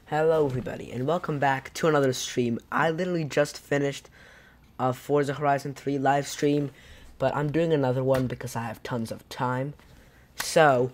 Hello everybody and welcome back to another stream. I literally just finished a Forza Horizon 3 live stream, but I'm doing another one because I have tons of time. So,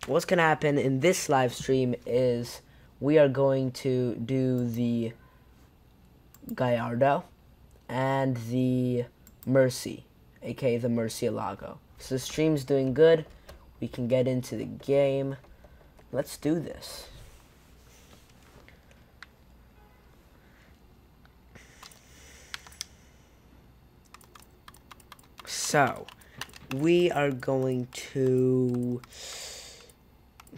what's going to happen in this live stream is we are going to do the Gallardo and the Murci, aka the Murcielago. So the stream's doing good. We can get into the game. Let's do this. So, we are going to...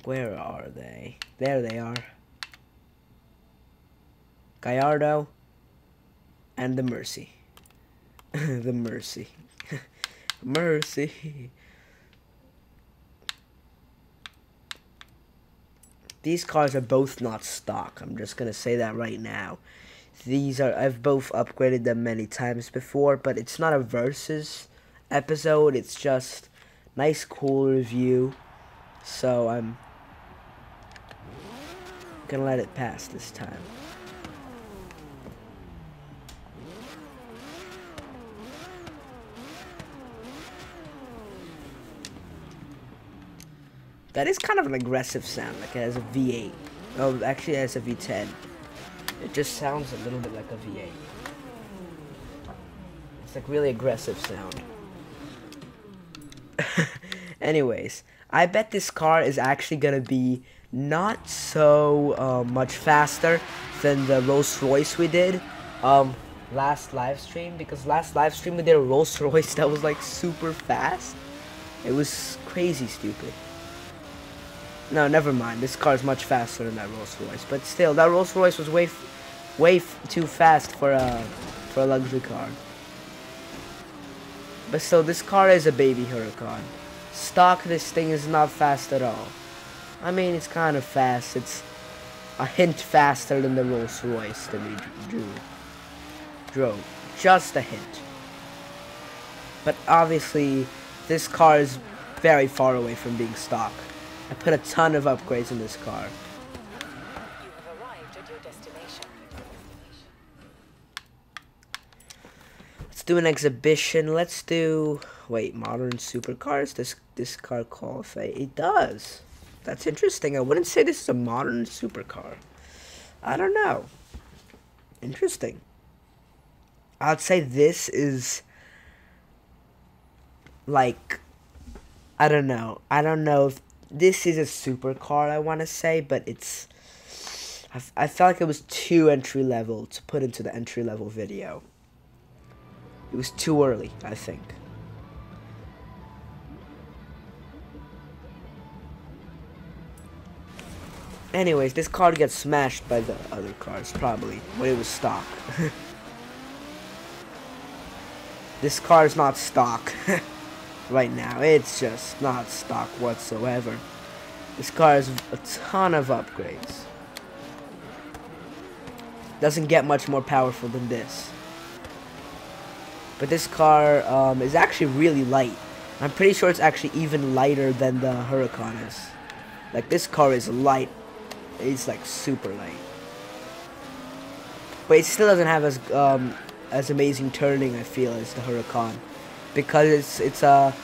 Where are they? There they are. Gallardo and the Murci. The Murci. Murci. These cars are both not stock. I'm just going to say that right now. I've both upgraded them many times before, but it's not a versus episode. It's just nice, cool review. So I'm gonna let it pass this time. That is kind of an aggressive sound, like it has a V8. Oh, actually it has a V10. It just sounds a little bit like a V8. It's like really aggressive sound. Anyways, I bet this car is actually gonna be not so much faster than the Rolls Royce we did last live stream, because last live stream we did a Rolls Royce that was like super fast. It was crazy stupid. No, never mind. This car is much faster than that Rolls Royce, but still, that Rolls Royce was way too fast for a luxury car. But still, this car is a baby Huracan. Stock, this thing is not fast at all. I mean, it's kind of fast. It's a hint faster than the Rolls Royce that we drove. Just a hint. But obviously, this car is very far away from being stock. I put a ton of upgrades in this car. You have arrived at your destination. Let's do an exhibition. Let's do... Wait, modern supercars? This car qualify? It does. That's interesting. I wouldn't say this is a modern supercar. I don't know. Interesting. I'd say this is... like... I don't know. I don't know if this is a supercar, I want to say, but it's... I felt like it was too entry level to put into the entry level video. It was too early, I think. Anyways, this car gets smashed by the other cars, probably, when it was stock. This car is not stock right now. It's just not stock whatsoever. This car has a ton of upgrades. Doesn't get much more powerful than this. But this car is actually really light. I'm pretty sure it's actually even lighter than the Huracan is. Like, this car is light. It's like super light. But it still doesn't have as amazing turning, I feel, as the Huracan. Because it's a...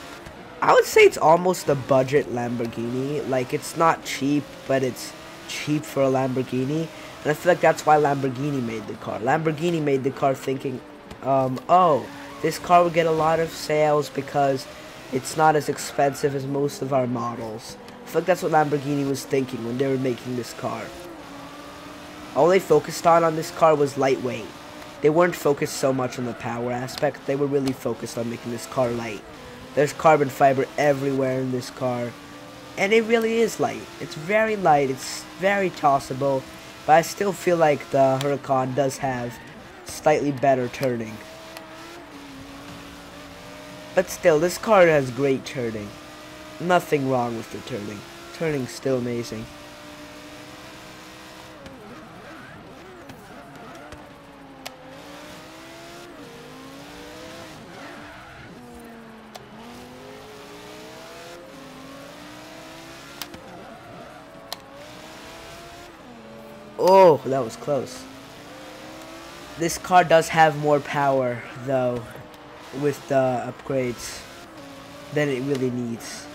I would say it's almost a budget Lamborghini. Like, it's not cheap, but it's cheap for a Lamborghini. And I feel like that's why Lamborghini made the car. Lamborghini made the car thinking, oh, this car will get a lot of sales because it's not as expensive as most of our models. I feel like that's what Lamborghini was thinking when they were making this car. All they focused on this car was lightweight. They weren't focused so much on the power aspect. They were really focused on making this car light. There's carbon fiber everywhere in this car. And it really is light. It's very light. It's very tossable. But I still feel like the Huracan does have slightly better turning. But still, this car has great turning. Nothing wrong with the turning. Turning's still amazing. Oh, that was close. This car does have more power, though, with the upgrades than it really needs.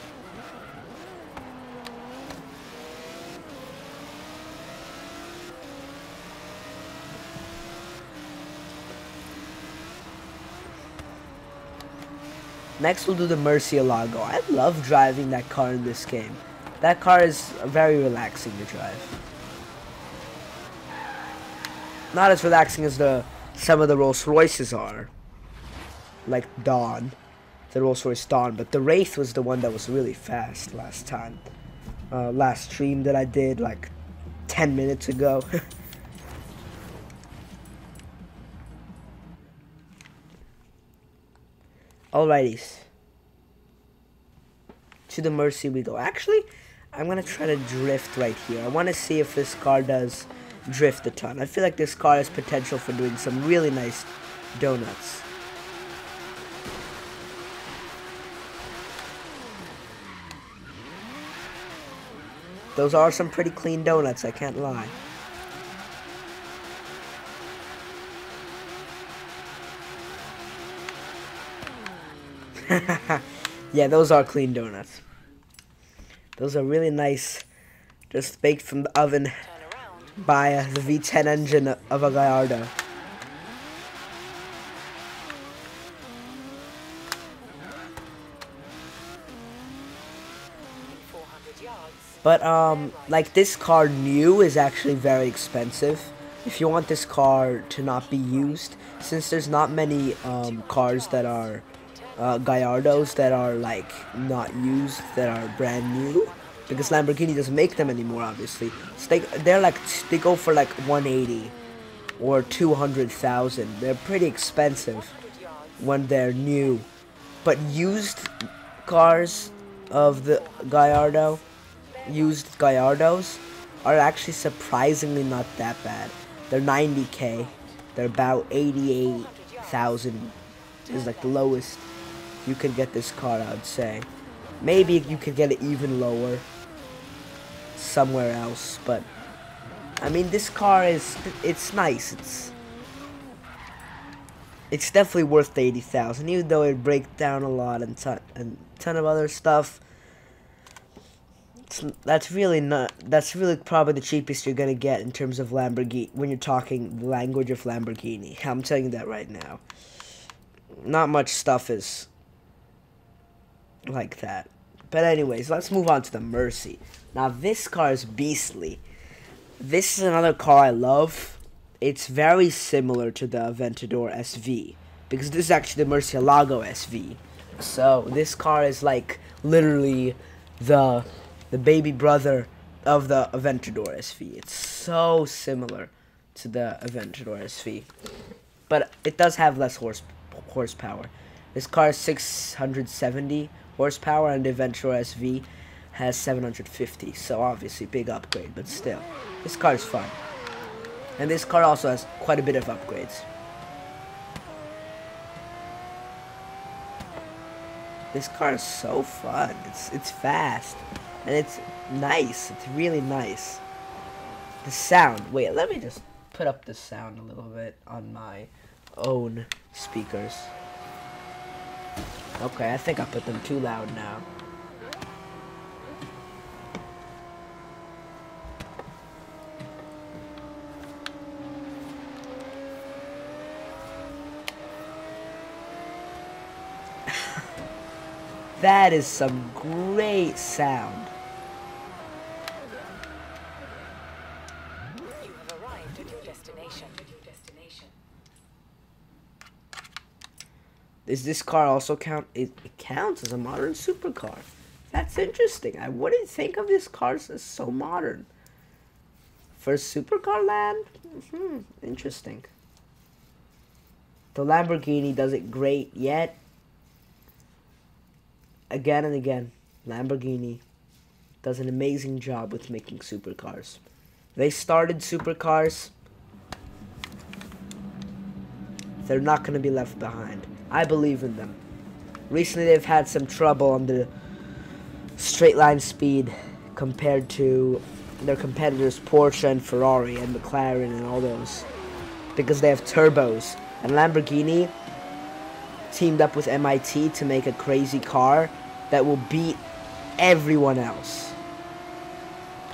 Next we'll do the Murcielago. I love driving that car in this game. That car is very relaxing to drive. Not as relaxing as some of the Rolls Royces are. Like Dawn. The Rolls Royce Dawn. But the Wraith was the one that was really fast last time. Last stream that I did like 10 minutes ago. Alrighties. To the Murci we go. Actually, I'm gonna try to drift right here. I want to see if this car does drift a ton. I feel like this car has potential for doing some really nice donuts. Those are some pretty clean donuts, I can't lie. Yeah, those are clean donuts. Those are really nice. Just baked from the oven by the V10 engine of a Gallardo. But like this car new is actually very expensive. If you want this car to not be used, since there's not many cars that are Gallardos that are like not used, that are brand new, because Lamborghini doesn't make them anymore, obviously. So they go for like 180 or 200,000. They're pretty expensive when they're new. But used cars of the Gallardo, used Gallardos, are actually surprisingly not that bad. They're 90k. They're about 88,000 is like the lowest you could get this car, I would say. Maybe you could get it even lower somewhere else, but I mean, this car it's nice. It's definitely worth the 80,000, even though it breaks down a lot and ton of other stuff. That's really probably the cheapest you're gonna get in terms of Lamborghini when you're talking the language of Lamborghini. I'm telling you that right now. Not much stuff is like that. But anyways, let's move on to the Murci. Now this car is beastly. This is another car I love. It's very similar to the Aventador SV, because this is actually the Murcielago SV. So this car is like literally the baby brother of the Aventador SV. It's so similar to the Aventador SV, but it does have less horsepower. This car is 670 horsepower, and the Aventador SV has 750. So obviously big upgrade, but still, this car is fun. And this car also has quite a bit of upgrades. This car is so fun. It's fast. And it's nice. It's really nice. The sound. Wait, let me just put up the sound a little bit on my own speakers. Okay, I think I put them too loud now. That is some great sound. You have arrived at your destination. Does this car also count? It counts as a modern supercar. That's interesting. I wouldn't think of this car as so modern. For supercar land? Interesting. The Lamborghini does it great yet. Again and again, Lamborghini does an amazing job with making supercars. They started supercars. They're not going to be left behind. I believe in them. Recently, they've had some trouble on the straight line speed compared to their competitors Porsche and Ferrari and McLaren and all those, because they have turbos. And Lamborghini teamed up with MIT to make a crazy car that will beat everyone else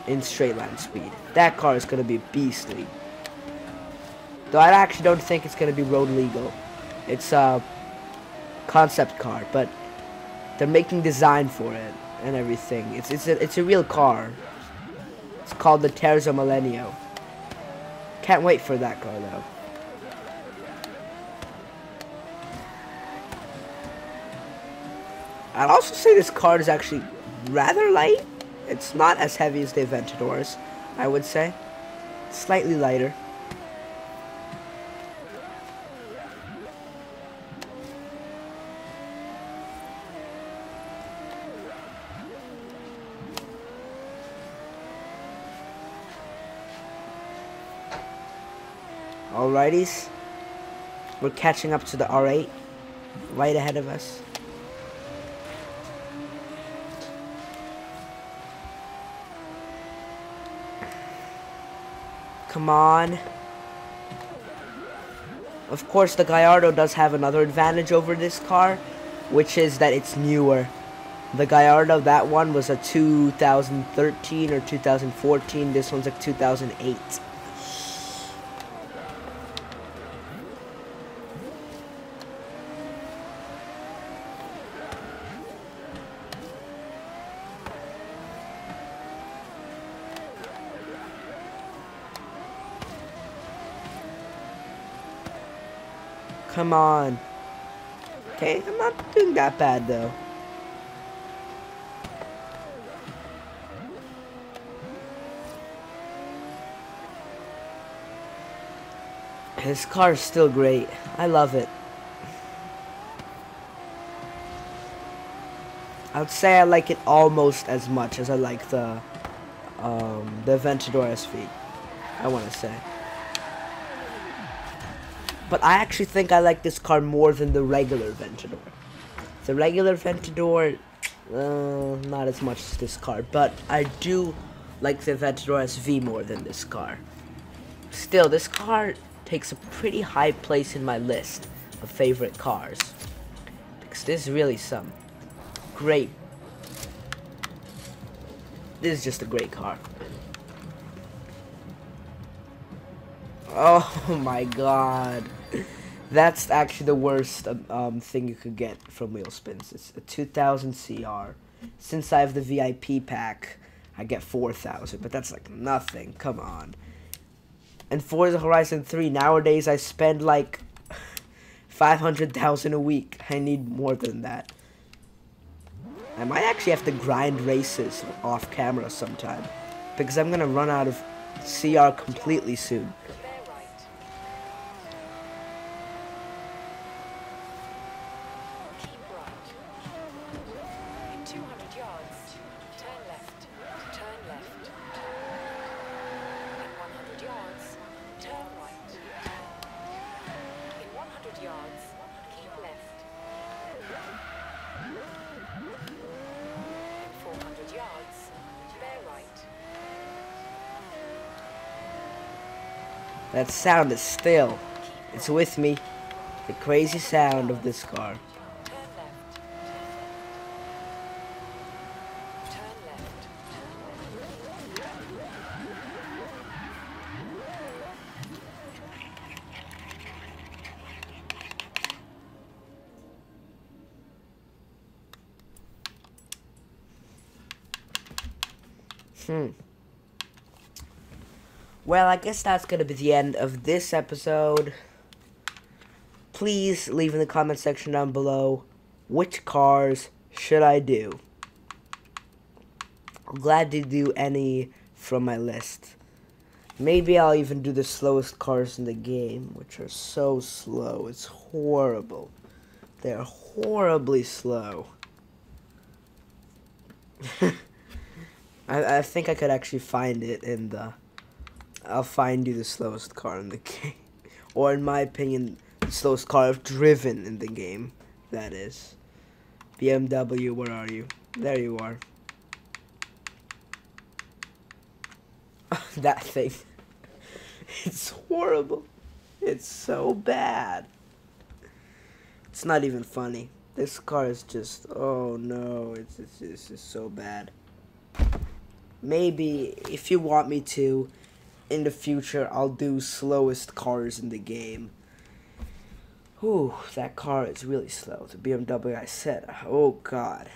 in straight line speed. That car is going to be beastly. Though I actually don't think it's going to be road legal. It's a concept car, but they're making design for it and everything. It's a real car. It's called the Terzo Millennio. Can't wait for that car though. I'd also say this car is actually rather light. It's not as heavy as the Aventadors, I would say. Slightly lighter. Alrighties. We're catching up to the R8. Right ahead of us. Come on. Of course, the Gallardo does have another advantage over this car, which is that it's newer. The Gallardo, that one was a 2013 or 2014. This one's like 2008. Come on. Okay, I'm not doing that bad though. This car is still great. I love it. I would say I like it almost as much as I like the Aventador SV. I want to say. But I actually think I like this car more than the regular Aventador. The regular Aventador, not as much as this car. But I do like the Aventador SV more than this car. Still, this car takes a pretty high place in my list of favorite cars. Because this is really some great... This is just a great car. Oh my god. That's actually the worst thing you could get from wheel spins. It's a 2000 CR. Since I have the VIP pack, I get 4000, but that's like nothing. Come on. And Forza Horizon 3, nowadays I spend like 500,000 a week. I need more than that. I might actually have to grind races off camera sometime, because I'm gonna run out of CR completely soon. That sound is still. It's with me. The crazy sound of this car. Well, I guess that's going to be the end of this episode. Please leave in the comment section down below, which cars should I do? I'm glad to do any from my list. Maybe I'll even do the slowest cars in the game, which are so slow. It's horrible. They're horribly slow. I think I could actually find it in the... I'll find you the slowest car in the game. Or in my opinion, the slowest car I've driven in the game. That is. BMW, where are you? There you are. That thing. It's horrible. It's so bad. It's not even funny. This car is just, oh no, it's just so bad. Maybe, if you want me to, in the future, I'll do slowest cars in the game. Whew, that car is really slow. The BMW I said, oh god.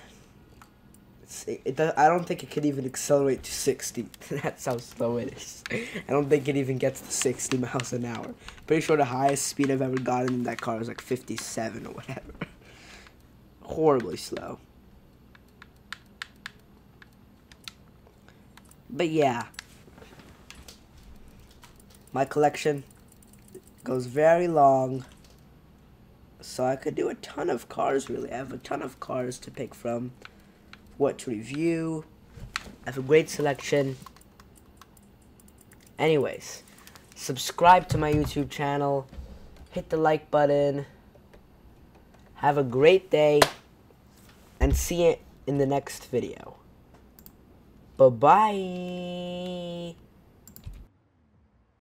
I don't think it can even accelerate to 60. That's how slow it is. I don't think it even gets to 60 miles an hour. Pretty sure the highest speed I've ever gotten in that car was like 57 or whatever. Horribly slow. But yeah. My collection goes very long. So I could do a ton of cars, really. I have a ton of cars to pick from. What to review. I have a great selection. Anyways, subscribe to my YouTube channel. Hit the like button. Have a great day. And see you in the next video. Bye-bye.